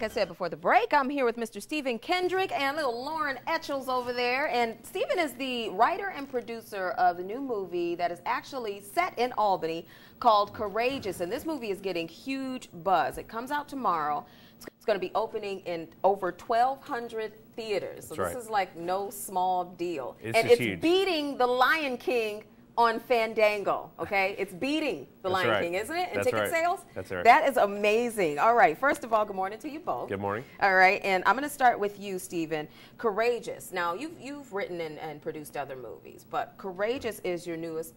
Like I said before the break, I'm here with Mr. Stephen Kendrick and little Lauren Etchells over there. And Stephen is the writer and producer of the new movie that is actually set in Albany called Courageous. And this movie is getting huge buzz. It comes out tomorrow. It's going to be opening in over 1,200 theaters. So this is like no small deal. It's huge. Beating The Lion King on Fandango, okay? It's beating The Lion King, isn't it? In ticket sales? That's right. That is amazing. All right, first of all, good morning to you both. Good morning. All right, and I'm going to start with you, Stephen. Courageous. Now, you've written and produced other movies, but Courageous is your newest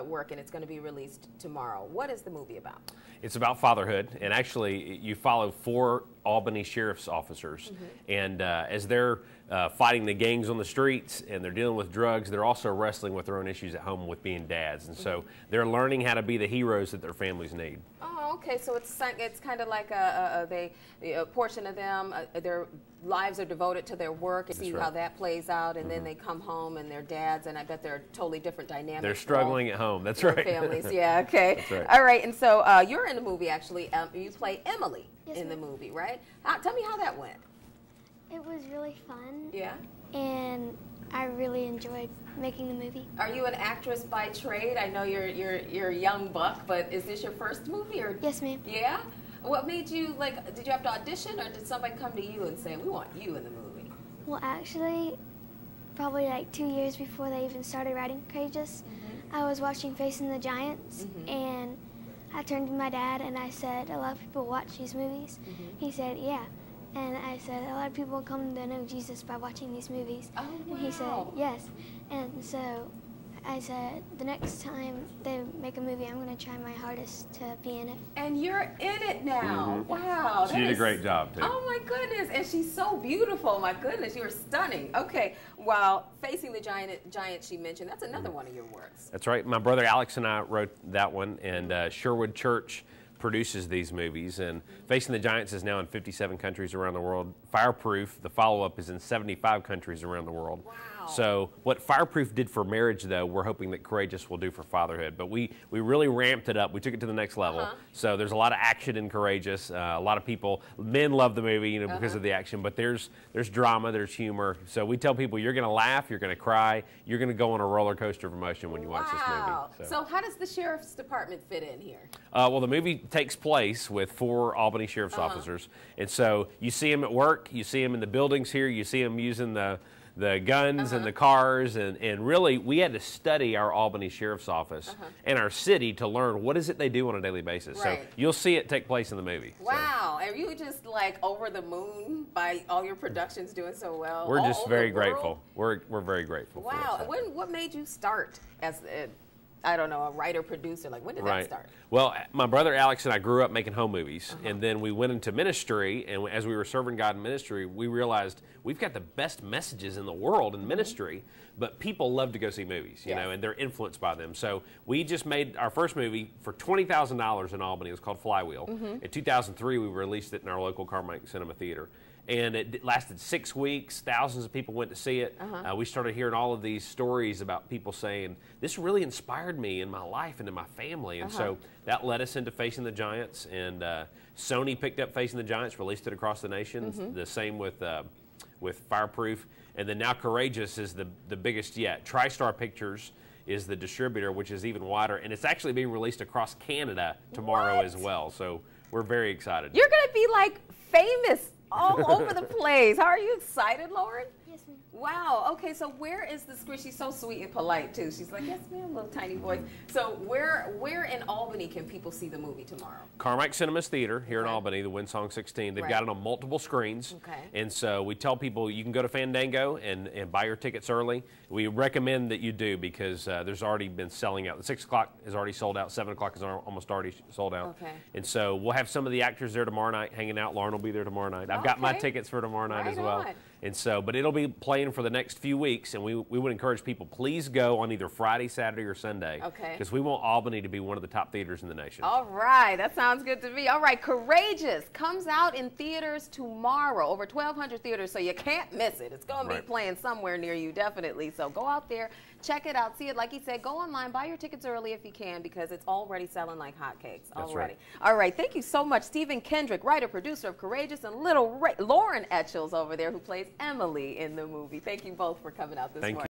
work, and it's going to be released tomorrow. What is the movie about? It's about fatherhood, and actually, you follow 4 Albany sheriff's officers, and as they're fighting the gangs on the streets and they're dealing with drugs, they're also wrestling with their own issues at home with being dads, and so they're learning how to be the heroes that their families need. Oh, okay. So it's kind of like a portion of them, their lives are devoted to their work and see how that plays out, and then they come home and they're dads, and I bet they're totally different dynamics. They're struggling at home. That's right. Families, yeah. Okay. That's right. All right. And so you're in the movie actually. You play Emily in the movie, right? Tell me how that went. It was really fun. Yeah. And I really enjoyed making the movie. Are you an actress by trade? I know you're a young buck, but is this your first movie or? Yes, ma'am. Yeah. What made you did you have to audition, or did somebody come to you and say, we want you in the movie? Well, actually, probably like 2 years before they even started writing Courageous, I was watching Facing the Giants, and I turned to my dad and I said, a lot of people watch these movies. He said, yeah. And I said, a lot of people come to know Jesus by watching these movies. Oh, wow. And he said, yes. And so I said, the next time they make a movie, I'm going to try my hardest to be in it. And you're in it now. Wow. She did a great job, too. Oh, my goodness. And she's so beautiful. My goodness, you were stunning. Okay. While Facing the Giant she mentioned, that's another one of your works. That's right. My brother Alex and I wrote that one, and Sherwood Church produces these movies, and Facing the Giants is now in 57 countries around the world. Fireproof, the follow-up, is in 75 countries around the world. Wow. So what Fireproof did for marriage, though, we're hoping that Courageous will do for fatherhood. But we really ramped it up. We took it to the next level. So there's a lot of action in Courageous. A lot of people, men love the movie, you know, because of the action. But there's drama, there's humor. So we tell people you're going to laugh, you're going to cry, you're going to go on a roller coaster of emotion when you watch this movie. So how does the sheriff's department fit in here? Well, the movie takes place with 4 Albany sheriff's officers, and so you see them at work, you see them in the buildings here, you see them using the guns and the cars, and really we had to study our Albany Sheriff's Office and our city to learn what is it they do on a daily basis. So you'll see it take place in the movie. Wow, are you just like over the moon by all your productions doing so well? We're just very grateful. We're very grateful. Wow, for it, what made you start as I don't know, a writer, producer? Like, when did that start? Well, my brother Alex and I grew up making home movies, and then we went into ministry, and as we were serving God in ministry, we realized we've got the best messages in the world in ministry, but people love to go see movies, you know, and they're influenced by them. So we just made our first movie for $20,000 in Albany. It was called Flywheel. In 2003, we released it in our local Carmike Cinema Theater. And it lasted 6 weeks. Thousands of people went to see it. We started hearing all of these stories about people saying, this really inspired me in my life and in my family. And so that led us into Facing the Giants. And Sony picked up Facing the Giants, released it across the nation. The same with Fireproof. And then now Courageous is the biggest yet. TriStar Pictures is the distributor, which is even wider. And it's actually being released across Canada tomorrow as well. So we're very excited. You're going to be like famous all over the place. How are you excited, Lauren? Yes, ma'am. Wow. Okay, so where is the screen? She's so sweet and polite, too. She's like, yes, ma'am, little tiny voice. So where in Albany can people see the movie tomorrow? Carmike Cinemas Theater here in Albany, the Winsong 16. They've got it on multiple screens. And so we tell people you can go to Fandango and buy your tickets early. We recommend that you do because there's already been selling out. The 6 o'clock is already sold out. 7 o'clock is almost already sold out. And so we'll have some of the actors there tomorrow night hanging out. Lauren will be there tomorrow night. I've got my tickets for tomorrow night as well. And so, but it'll be be playing for the next few weeks, and we would encourage people, please go on either Friday, Saturday, or Sunday. Okay. Because we want Albany to be one of the top theaters in the nation. All right, that sounds good to me. All right, Courageous comes out in theaters tomorrow, over 1,200 theaters, so you can't miss it. It's going to be playing somewhere near you, definitely. So go out there, check it out, see it. Like he said, go online, buy your tickets early if you can, because it's already selling like hotcakes. That's already. right. All right, thank you so much, Stephen Kendrick, writer, producer of Courageous, and little Lauren Etchells over there, who plays Emily in the movie. Thank you both for coming out this morning.